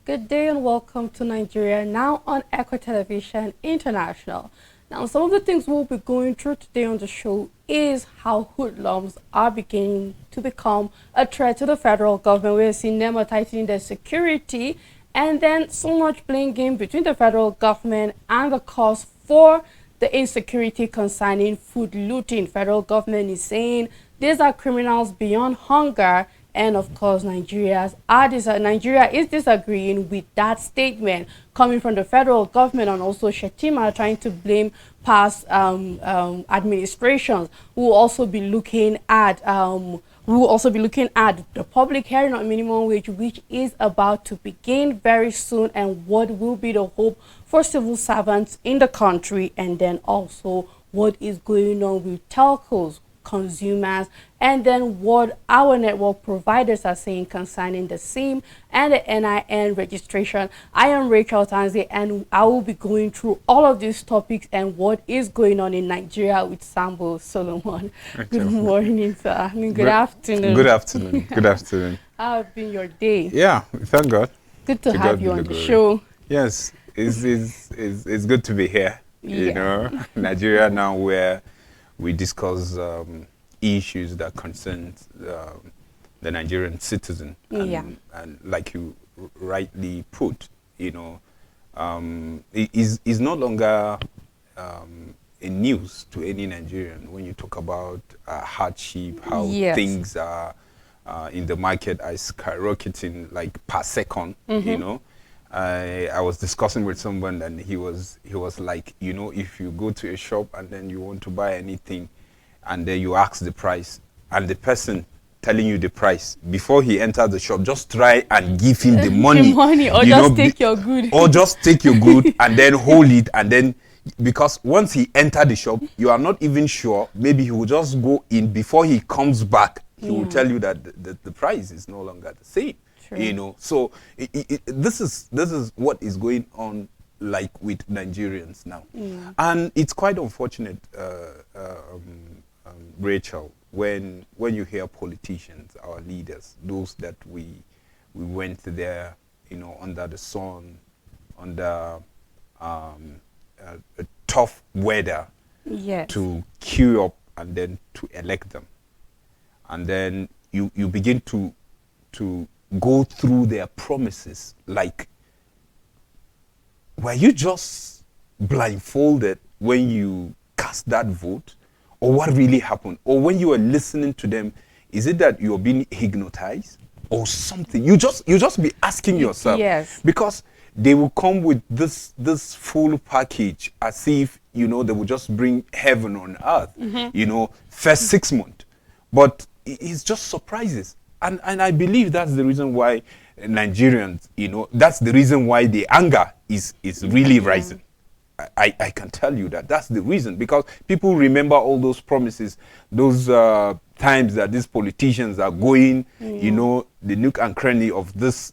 Good day and welcome to Nigeria Now on Echo Television International. Now, some of the things we'll be going through today on the show is how hoodlums are beginning to become a threat to the federal government. We're seeing them tightening their security, and then so much playing game between the federal government and the cause for the insecurity concerning food looting. Federal government is saying these are criminals beyond hunger. And of course, Nigeria is disagreeing with that statement coming from the federal government, and also Shettima trying to blame past administrations. We'll also be looking at the public hearing on minimum wage, which is about to begin very soon, and what will be the hope for civil servants in the country, and then also what is going on with telcos, consumers, and then what our network providers are saying concerning the SIM and the NIN registration. I am Rachel Tanzi, and I will be going through all of these topics and what is going on in Nigeria with Sambo Solomon. Good morning, sir. I mean, good afternoon. Good afternoon. Good afternoon. How has been your day? Yeah, thank God. Good to have you on the show. Yes, it's good to be here. Yeah. You know, Nigeria Now, where we discuss issues that concern the Nigerian citizen. And like you rightly put, you know, it is no longer a news to any Nigerian when you talk about hardship, how things are in the market are skyrocketing like per second, you know. I was discussing with someone, and he was like, you know, if you go to a shop and then you want to buy anything, and then you ask the price, and the person telling you the price before he enters the shop, just try and give him the money. Or just take your good. Or just take your good and then hold it, and then, because once he enters the shop, you are not even sure, maybe he will just go in. Before he comes back, he will tell you that the price is no longer the same. True. You know, so this is what is going on, like with Nigerians now. And it's quite unfortunate, Rachel, when you hear politicians, our leaders, those that we went there, you know, under the sun, under a tough weather, to queue up and then to elect them, and then you begin to go through their promises. Like, were you just blindfolded when you cast that vote? Or what really happened? Or when you are listening to them, is it that you're being hypnotized or something? You just be asking yourself. Yes. Because they will come with this full package, as if, you know, they will just bring heaven on earth, you know, first 6 months. But it's just surprises. And I believe that's the reason why Nigerians, you know, that's the reason why the anger is really rising. I can tell you that's the reason, because people remember all those promises, those times that these politicians are going, you know, the nook and cranny of this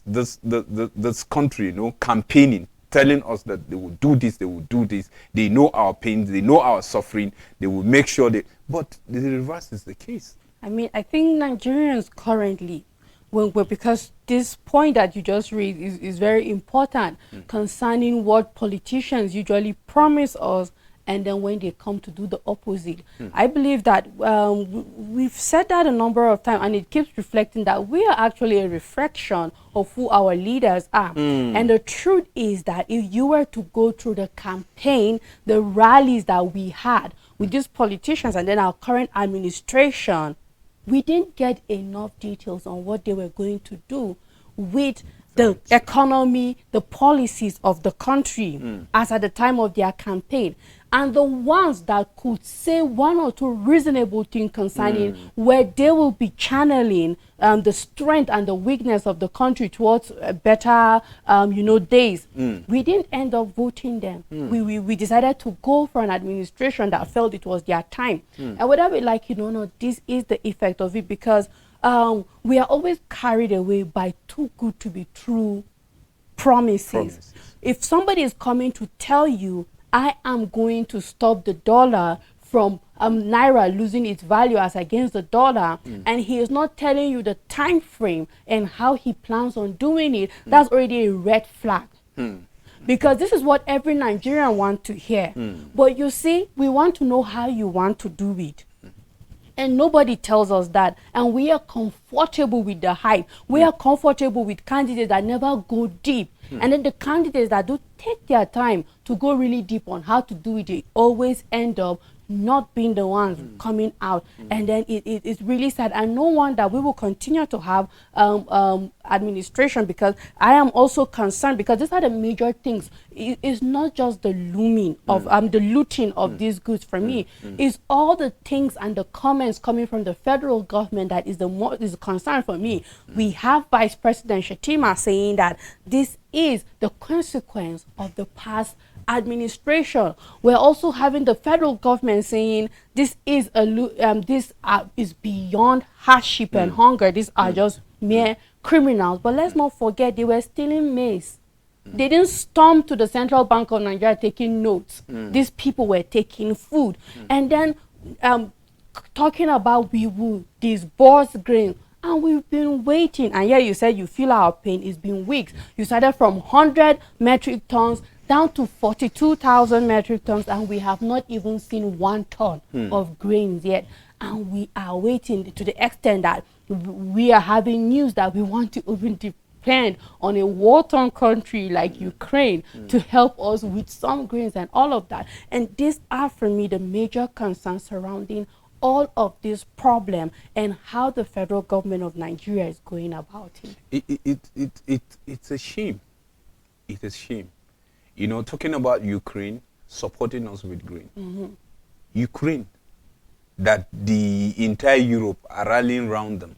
country, you know, campaigning, telling us that they will do this, they will do this. They know our pains, they know our suffering, they will make sure but the reverse is the case. I mean, I think Nigerians currently, because this point that you just raised is very important concerning what politicians usually promise us, and then when they come to do the opposite. I believe that we've said that a number of times, and it keeps reflecting that we are actually a reflection of who our leaders are. And the truth is that if you were to go through the campaign, the rallies that we had with these politicians and then our current administration, we didn't get enough details on what they were going to do with the economy, the policies of the country as at the time of their campaign. And the ones that could say one or two reasonable things concerning where they will be channeling the strength and the weakness of the country towards better, you know, days. We didn't end up voting them. We decided to go for an administration that felt it was their time. And whether we like it or not, this is the effect of it, because we are always carried away by too good to be true promises. If somebody is coming to tell you, I am going to stop the dollar from naira losing its value as against the dollar, and he is not telling you the time frame and how he plans on doing it, that's already a red flag. Because this is what every Nigerian wants to hear. But you see, we want to know how you want to do it. And nobody tells us that. And we are comfortable with the hype. We are comfortable with candidates that never go deep. And then the candidates that do take their time to go really deep on how to do it, they always end up not being the ones coming out. And then it's really sad. And no wonder we will continue to have administration, because I am also concerned, because these are the major things. It's not just the looming of the looting of these goods for me. It's all the things and the comments coming from the federal government that is the concern for me. We have Vice President Shettima saying that this is the consequence of the past administration. We're also having the federal government saying this is is beyond hardship and hunger. These are just mere criminals. But let's not forget, they were stealing maize. They didn't storm to the Central Bank of Nigeria taking notes. These people were taking food. And then talking about we will disburse grain. And we've been waiting. And yeah, you said you feel our pain. It's been weeks. You started from 100 metric tons down to 42,000 metric tons, and we have not even seen 1 ton of grains yet. And we are waiting to the extent that we are having news that we want to even depend on a war-torn country like Ukraine to help us with some grains and all of that. And these are, for me, the major concerns surrounding all of this problem and how the federal government of Nigeria is going about it. It's a shame. It's a shame. You know, talking about Ukraine supporting us with grain. Ukraine, that the entire Europe are rallying around them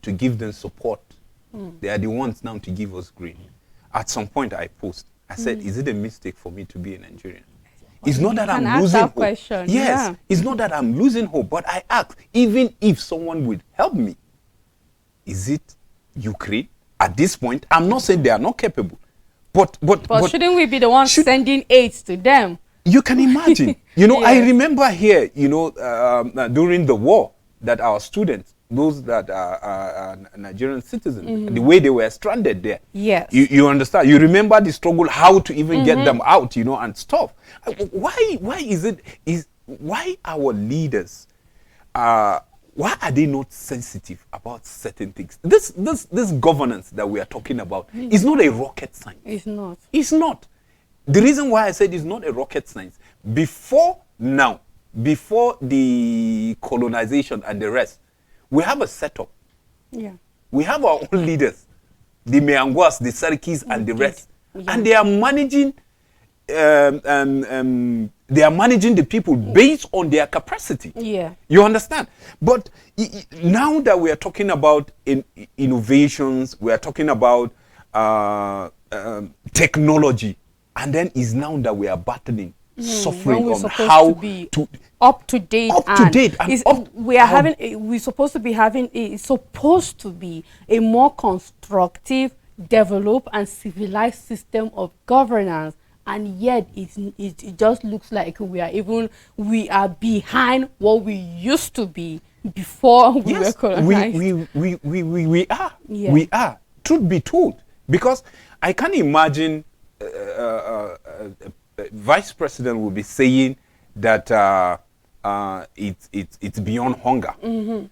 to give them support. They are the ones now to give us grain. At some point I said, is it a mistake for me to be a Nigerian? It's not that I'm losing hope. Question. Yes, it's not that I'm losing hope, but I ask, even if someone would help me, is it Ukraine? At this point, I'm not saying they are not capable. But shouldn't we be the ones sending aids to them? You can imagine. You know, Yes. I remember here, you know, during the war, that our students, those that are Nigerian citizens, the way they were stranded there. Yes. You understand? You remember the struggle, how to even get them out, you know, and stuff. Why our leaders, why are they not sensitive about certain things? This governance that we are talking about is not a rocket science. It's not. It's not. The reason why I said it's not a rocket science, before the colonization and the rest, we have a setup. Yeah. We have our own leaders, the Meangwas, the Sarkis, and the rest. Yeah. And they are managing the people based on their capacity. Yeah. You understand? But now that we are talking about innovations, we are talking about technology, and then it's now that we are battling, suffering on how to be up to date. We're supposed to be having a more constructive, developed, and civilized system of governance. And yet it just looks like we are behind what we used to be before we were colonized. We are. Yeah. We are. Truth be told. Because I can't imagine Vice President will be saying that it's beyond hunger.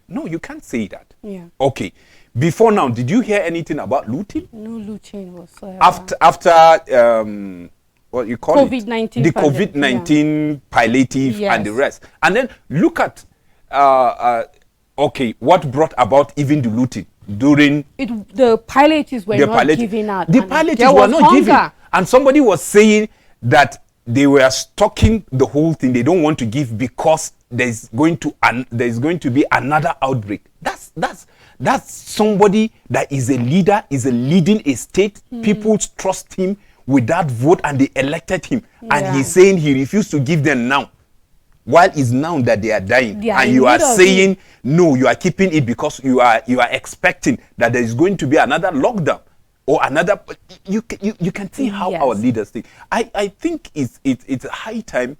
No, you can't say that. Yeah. Okay. Before now, did you hear anything about looting? No looting whatsoever. After what you call COVID-19 the COVID-19 palliative and the rest. And then look at what brought about even the looting during the palliatives were not giving out. The palliatives were not giving. And somebody was saying that they were stocking the whole thing. They don't want to give because there's going to be another outbreak. That's somebody that is a leader, is a leading a state. People trust him with that vote and they elected him. And he's saying he refused to give them now. While it's now that they are dying. And you are saying, no, you are keeping it because you are expecting that there is going to be another lockdown. Or another, you can see how our leaders think. I think it's a high time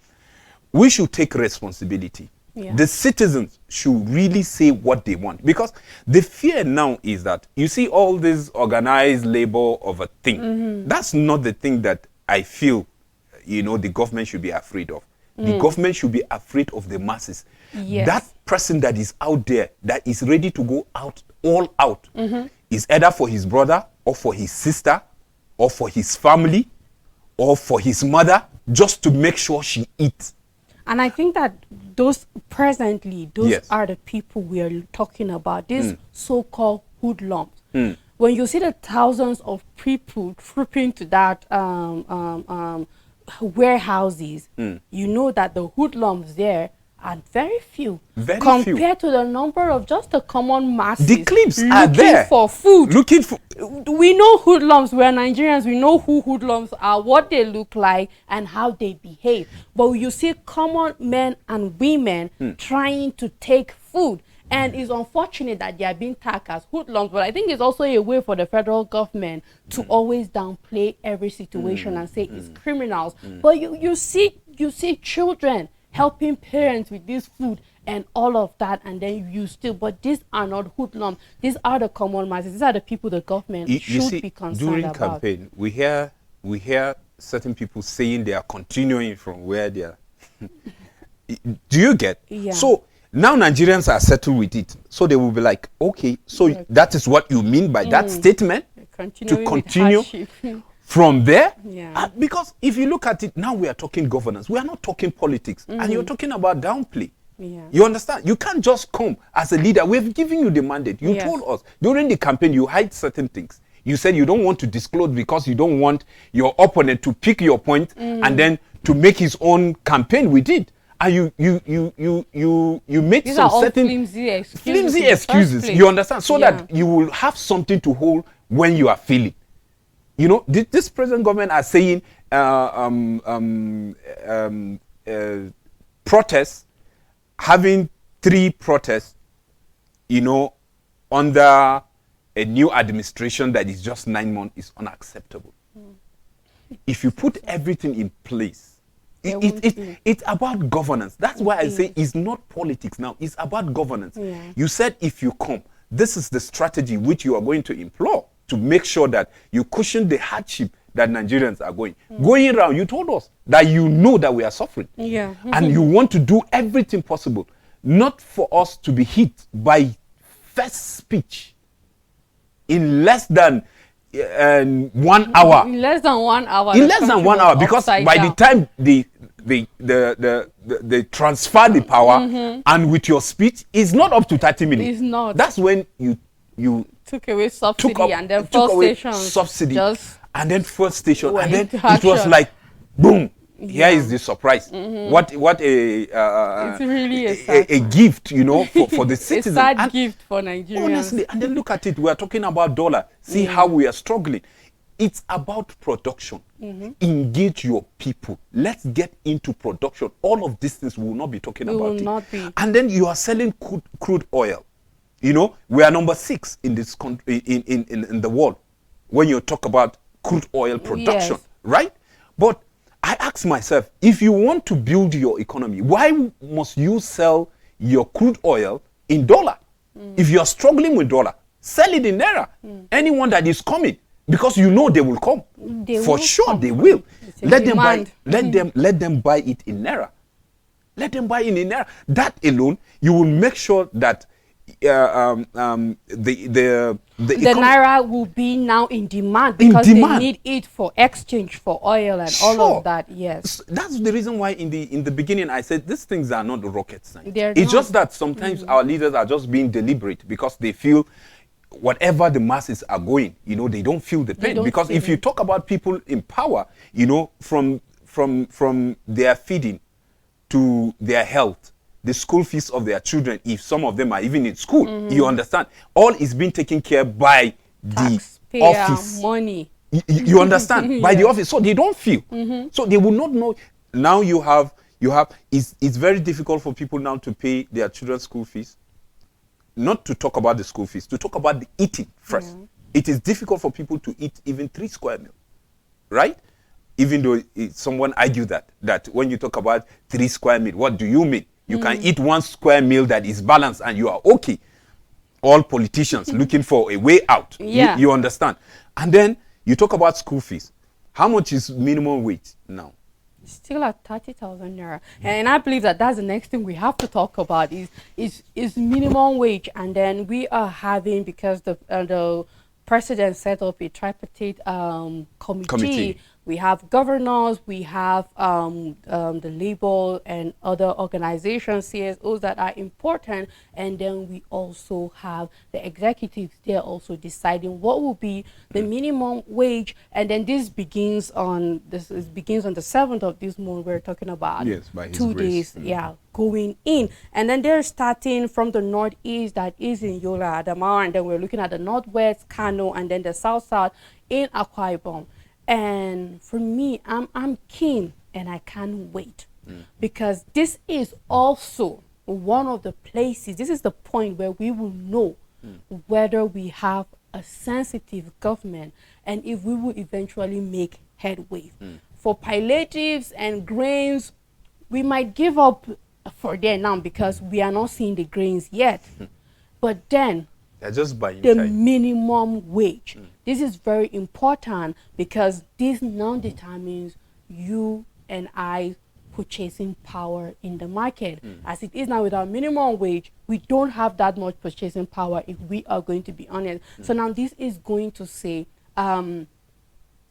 we should take responsibility. Yeah. The citizens should really say what they want, because the fear now is that you see all this organized labor of a thing. That's not the thing that I feel, the government should be afraid of. The government should be afraid of the masses. Yes. That person that is out there, that is ready to go out, all out, is either for his brother or for his sister or for his family or for his mother, just to make sure she eats. And I think that those Yes. are the people we are talking about, these so-called hoodlums. When you see the thousands of people trooping to that warehouses, you know that the hoodlums there are very few Very compared to the number of just the common masses. The clips are there. Looking for food. Looking for... We know hoodlums. We're Nigerians. We know who hoodlums are, what they look like, and how they behave. But you see common men and women trying to take food. And it's unfortunate that they are being tagged as hoodlums. But I think it's also a way for the federal government to always downplay every situation and say it's criminals. But you see children helping parents with this food and all of that, and then but these are not hoodlums. These are the common masses. These are the people the government should be concerned during about. campaign, we hear certain people saying they are continuing from where they are. Do you get? Yeah. So now Nigerians are settled with it. So they will be like, okay, so that is what you mean by that statement? To continue from there? Yeah. Because if you look at it, now we are talking governance. We are not talking politics. And you're talking about downplay. Yeah. You understand? You can't just come as a leader. We've given you the mandate. You told us during the campaign you hide certain things. You said you don't want to disclose because you don't want your opponent to pick your point and then to make his own campaign with it. And you made These some are all certain flimsy excuses. flimsy in the excuses. first place. You understand? So that you will have something to hold when you are feeling. This present government are saying protests, having 3 protests, under a new administration that is just 9 months is unacceptable. If you put everything in place, it's about governance. That's why I say it's not politics now. It's about governance. Yeah. You said if you come, this is the strategy which you are going to employ to make sure that you cushion the hardship that Nigerians are going. Going around, you told us that you know that we are suffering. Yeah. And you want to do everything possible, not for us to be hit by first speech in less than 1 hour. In less than 1 hour. In less than 1 hour, because by the time they transfer the power and with your speech, it's not up to 30 minutes. It's not. That's when you took away subsidy and then took first away station subsidy just and then first station went and then into it was action. like boom. Yeah. Here is the surprise. What it's really a gift, for the a citizen. sad And gift for Nigerians. honestly, and then look at it. We are talking about dollar. See how we are struggling. It's about production. Engage your people. Let's get into production. All of these things we will not be talking We about will it. not be. And then you are selling crude oil. We are number 6 in this country, in the world when you talk about crude oil production, Yes. right? But I ask myself, if you want to build your economy, why must you sell your crude oil in dollar? If you are struggling with dollar, sell it in naira. Anyone that is coming, because they will come. They For will sure come. they will. It's a Let them buy. demand. Let them buy it in naira. Let them buy it in naira. That alone, you will make sure that the naira will be now in demand In because demand. they need it for exchange for oil and all Sure. of that. Yes. That's the reason why in the beginning I said these things are not rocket science. They're It's not. just that sometimes our leaders are just being deliberate because they feel whatever the masses are going, they don't feel the pain. don't Because feel if you it. talk about people in power, from their feeding to their health, the school fees of their children, if some of them are even in school, you understand, all is being taken care by the Taxpayer office. money. You understand? By the Yes. office. So they don't feel. So they will not know. Now you have it's very difficult for people now to pay their children's school fees. Not to talk about the school fees, to talk about the eating first. It is difficult for people to eat even 3 square meals, right? even though someone argued that when you talk about 3 square meal, what do you mean? You can eat 1 square meal that is balanced and you are okay. All politicians looking for a way out. Yeah. You understand? And then you talk about school fees. How much is minimum wage now? Still at 30,000 naira, and I believe that that's the next thing we have to talk about is minimum wage. And then we are having, because the president set up a tripartite committee. We have governors, we have the labor and other organizations, CSOs, that are important, and then we also have the executives. They're also deciding what will be the minimum wage, and then this begins on the 7th of this month. We're talking about, yes, by his 2 grace. days, yeah, going in, and then they're starting from the northeast, that is in Yola, Adamawa, and then we're looking at the northwest, Kano, and then the south in Akwa Ibom. And for me, I'm keen and I can't wait, because this is also one of the places, this is the point where we will know whether we have a sensitive government and if we will eventually make headway. For palliatives and grains, we might give up for there now because we are not seeing the grains yet. But then they're just buying the time. minimum wage. This is very important because this now determines you and I purchasing power in the market. As it is now, with our minimum wage, we don't have that much purchasing power, if we are going to be honest. So now this is going to say,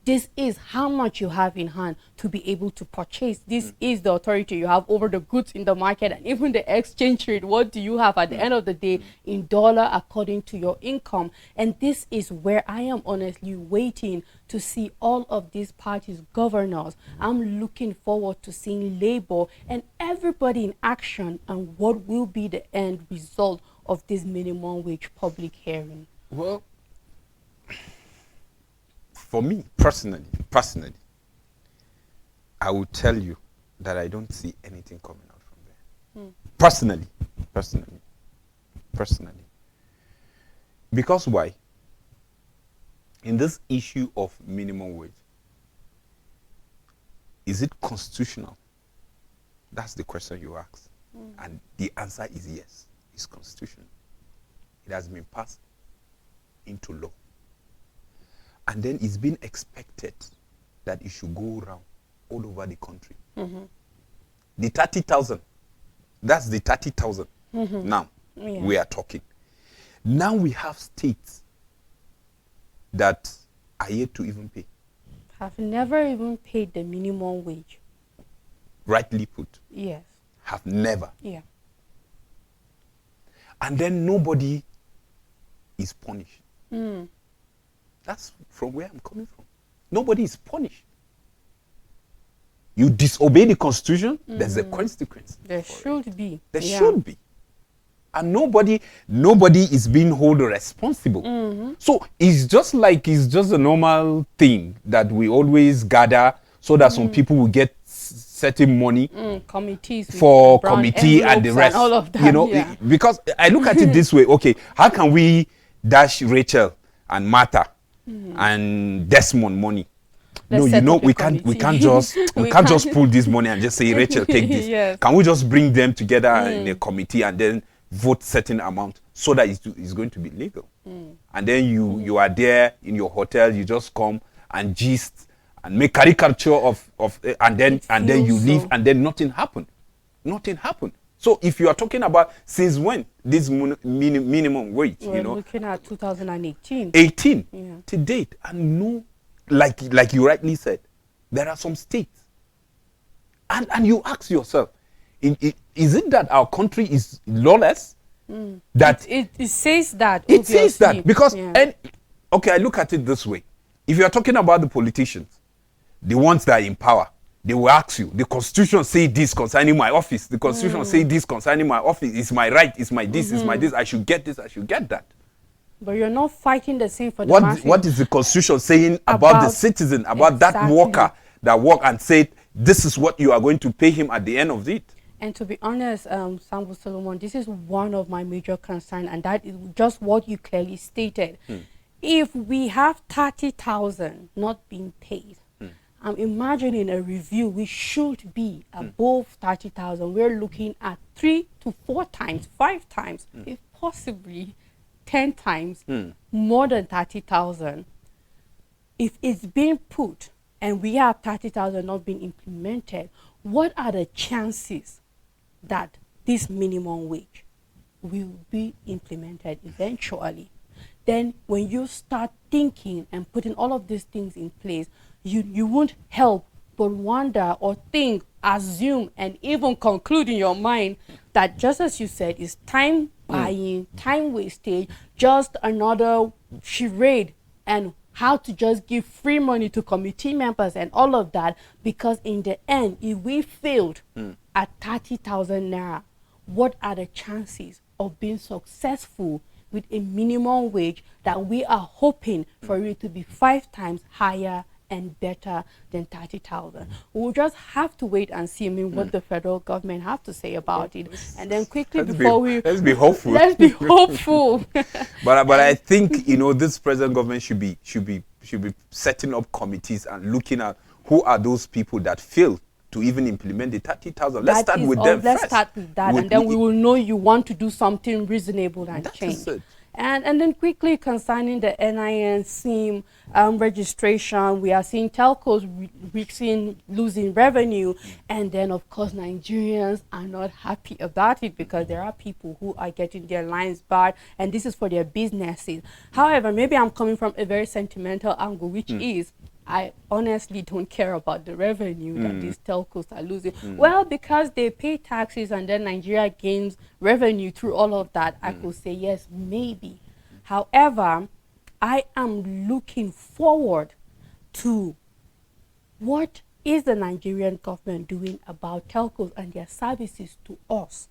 this is how much you have in hand to be able to purchase. This is the authority you have over the goods in the market, and even the exchange rate. What do you have at the end of the day in dollar according to your income? And this is where I am honestly waiting to see all of these parties, governors. I'm looking forward to seeing labor and everybody in action, and what will be the end result of this minimum wage public hearing. Well, for me, personally, I will tell you that I don't see anything coming out from there. Personally. Because why? In this issue of minimum wage, is it constitutional? That's the question you ask. And the answer is yes, it's constitutional. It has been passed into law. And then it's been expected that it should go around all over the country. The 30,000, that's the 30,000 now we are talking. Now we have states that are yet to even pay. Have never even paid the minimum wage. Rightly put. Yes. Have never. Yeah. And then nobody is punished. That's from where I'm coming from. Nobody is punished. You disobey the Constitution, there's a consequence. There should be. There should be. And nobody is being held responsible. So it's just a normal thing that we always gather so that some people will get certain money committees for committee and the rest. And all of that, you know, because I look at it this way. Okay, how can we dash Rachel and Martha and Desmond money? No, you know, we can't just pull this money and just say, Rachel, take this. Yes. Can we just bring them together in a committee and then vote certain amount so that it's going to be legal? And then you are there in your hotel, you just come and gist and make caricature of and then you leave, and then nothing happened. So if you are talking about since when this minimum wage, we're looking at 2018 to date, and no, like you rightly said, there are some states, and you ask yourself, is it that our country is lawless? That it says that. It says that because okay, I look at it this way: if you are talking about the politicians, the ones that are in power, they will ask you, the Constitution say this concerning my office. The Constitution say this concerning my office. It's my right. It's my this. It's my this. I should get this. I should get that. But you're not fighting the same for the masses. What is the Constitution saying about the citizen, about that worker that work and said, this is what you are going to pay him at the end of it? And to be honest, Sambo Solomon, this is one of my major concerns, and that is just what you clearly stated. If we have 30,000 not being paid, I'm imagining a review which should be above 30,000. We're looking at 3 to 4 times, 5 times, if possibly 10 times more than 30,000. If it's being put and we have 30,000 not being implemented, what are the chances that this minimum wage will be implemented eventually? Then when you start thinking and putting all of these things in place, you won't help but wonder or think, assume, and even conclude in your mind that, just as you said, is time buying, time wastage, just another charade, and how to just give free money to committee members and all of that, because in the end, if we failed at 30,000 naira, what are the chances of being successful with a minimum wage that we are hoping for it to be 5 times higher and better than 30,000? We'll just have to wait and see, what the federal government have to say about it, and then quickly let's be hopeful. Let's be hopeful. But I think this present government should be setting up committees and looking at who are those people that fail to even implement the 30,000. Let's start with them. Let's start with that, and then we will know you want to do something reasonable and change. And then quickly concerning the NIN SIM registration, we are seeing telcos losing revenue, and then of course Nigerians are not happy about it because there are people who are getting their lines barred, and this is for their businesses. However, maybe I'm coming from a very sentimental angle, which is, I honestly don't care about the revenue that these telcos are losing. Well, because they pay taxes and then Nigeria gains revenue through all of that, I could say yes, maybe. However, I am looking forward to what is the Nigerian government doing about telcos and their services to us.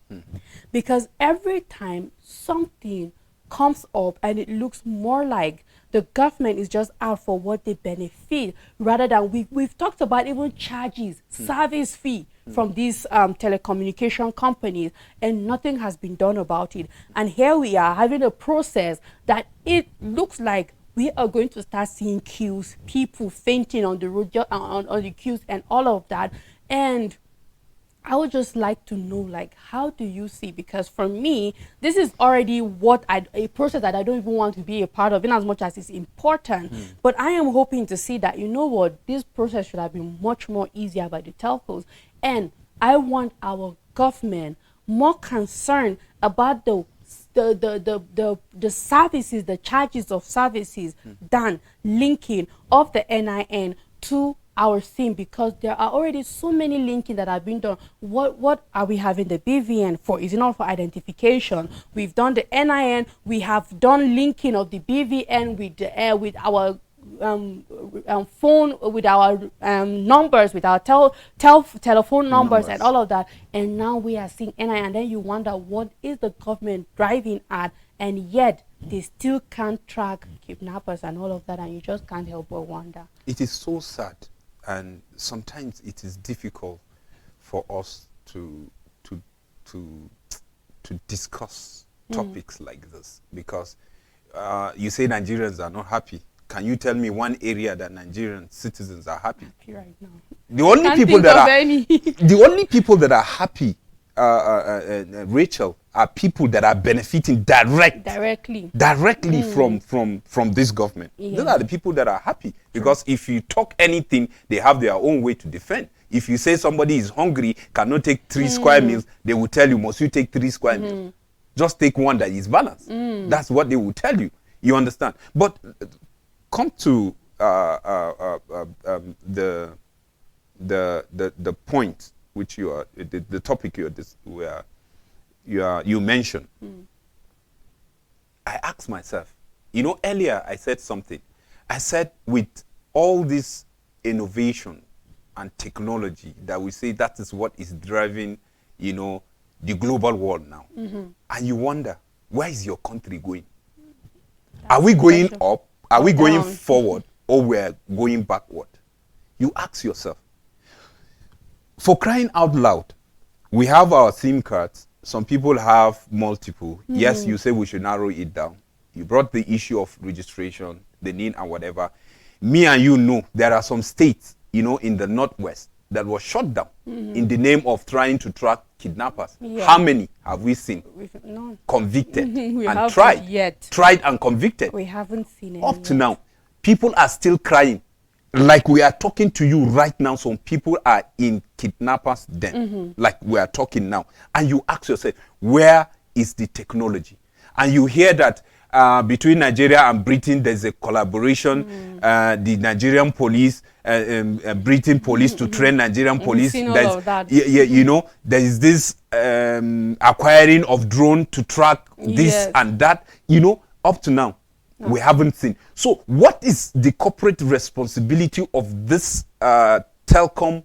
Because every time something comes up and it looks more like the government is just out for what they benefit, rather than we've talked about even charges, service fee from these telecommunication companies, and nothing has been done about it. And here we are having a process that it looks like we are going to start seeing queues, people fainting on the road, on the queues and all of that. And I would just like to know, how do you see? Because for me, this is already a process that I don't even want to be a part of, in as much as it's important. But I am hoping to see that, this process should have been much more easier by the telcos. And I want our government more concerned about the services, the charges of services than linking of the NIN to our SIM, because there are already so many linking that have been done. What are we having the BVN for? Is it not for identification? We've done the NIN. We have done linking of the BVN with our phone, with our numbers, with our telephone numbers and all of that. And now we are seeing NIN, and then you wonder, what is the government driving at? And yet they still can't track kidnappers and all of that, and you just can't help but wonder. It is so sad. And sometimes it is difficult for us to discuss topics like this, because you say Nigerians are not happy. Can you tell me one area that Nigerian citizens are happy? Happy right now. The only people that are happy, Rachel, are people that are benefiting directly from this government. Yeah. Those are the people that are happy. Because if you talk anything, they have their own way to defend. If you say somebody is hungry, cannot take 3 square meals, they will tell you, must you take 3 square meals? Just take one that is balanced. That's what they will tell you. You understand? But come to the point which you are, the topic you mentioned. I asked myself, earlier I said something. I said, with all this innovation and technology that we say that is what is driving, the global world now. And you wonder, where is your country going? Are we going up? Are we going forward? Or we're going backward? You ask yourself. For crying out loud, we have our SIM cards. Some people have multiple. Yes, you say we should narrow it down. You brought the issue of registration, the NIN and whatever. Me and you know there are some states in the Northwest that was shot down in the name of trying to track kidnappers. Yeah. How many have we seen None. convicted We and haven't tried? yet. Tried and convicted. We haven't seen it. Up to now, people are still crying. Like we are talking to you right now, some people are in kidnappers' den, like we are talking now. And you ask yourself, where is the technology? And you hear that between Nigeria and Britain, there's a collaboration. The Nigerian police, Britain police to train Nigerian police. Seen all of that. There is this acquiring of drone to track this Yes. and that. Up to now, we haven't seen. So what is the corporate responsibility of this telecom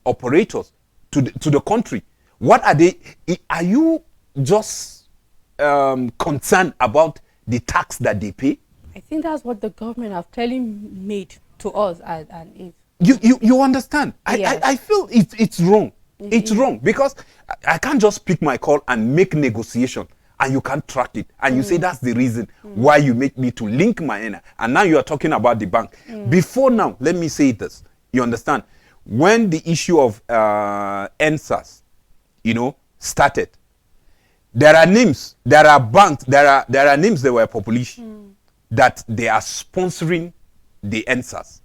operators to the country? What are they? Are you just concerned about the tax that they pay? I think that's what the government have clearly made to us. And if You understand? Yes. I feel it's wrong. It's wrong because I can't just pick my call and make negotiation and you can't track it. And you say that's the reason why you make me to link my NIN. And now you are talking about the bank. Before now, let me say this. You understand? When the issue of NSAS, started, there are names, there are banks, there are names that were published that they are sponsoring the NSAS.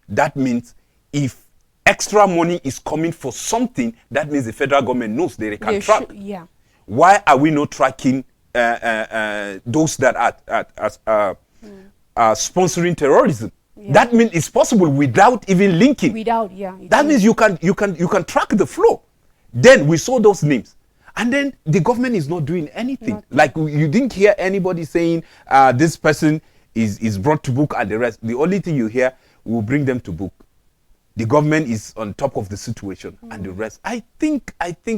That means if extra money is coming for something, that means the federal government knows they can track. Yeah. Why are we not tracking those that are sponsoring terrorism? Yeah. That means it's possible without even linking. Without, yeah. That means you can track the flow. Then we saw those names. And then the government is not doing anything. Nothing. Like you didn't hear anybody saying this person is brought to book and the rest. The only thing you hear, will bring them to book. The government is on top of the situation and the rest. I think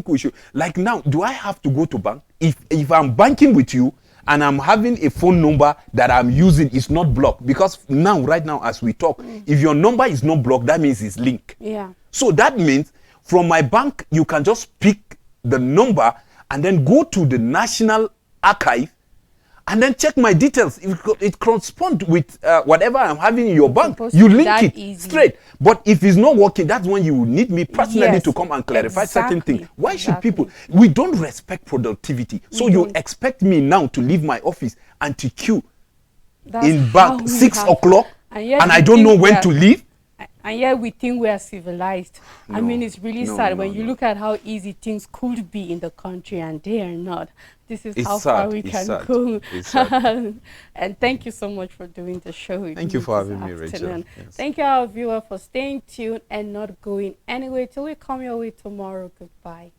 we should. Like now, do I have to go to bank? If I'm banking with you and I'm having a phone number that I'm using is not blocked, because now, right now, as we talk, if your number is not blocked, that means it's linked. Yeah. So that means from my bank, you can just pick the number and then go to the National Archive and then check my details. If it corresponds with whatever I'm having in your bank, you link it straight. But if it's not working, that's when you need me personally to come and clarify certain things. Why should people? We don't respect productivity. So you expect me now to leave my office and to queue in bank 6 o'clock and I don't know when to leave? And yet we think we are civilized. No, I mean, it's really sad when you look at how easy things could be in the country and they are not. This is how far we can go. And thank you so much for doing the show with me. Thank you for having me, Rachel. Yes. Thank you, our viewer, for staying tuned and not going anywhere till we come your way tomorrow. Goodbye.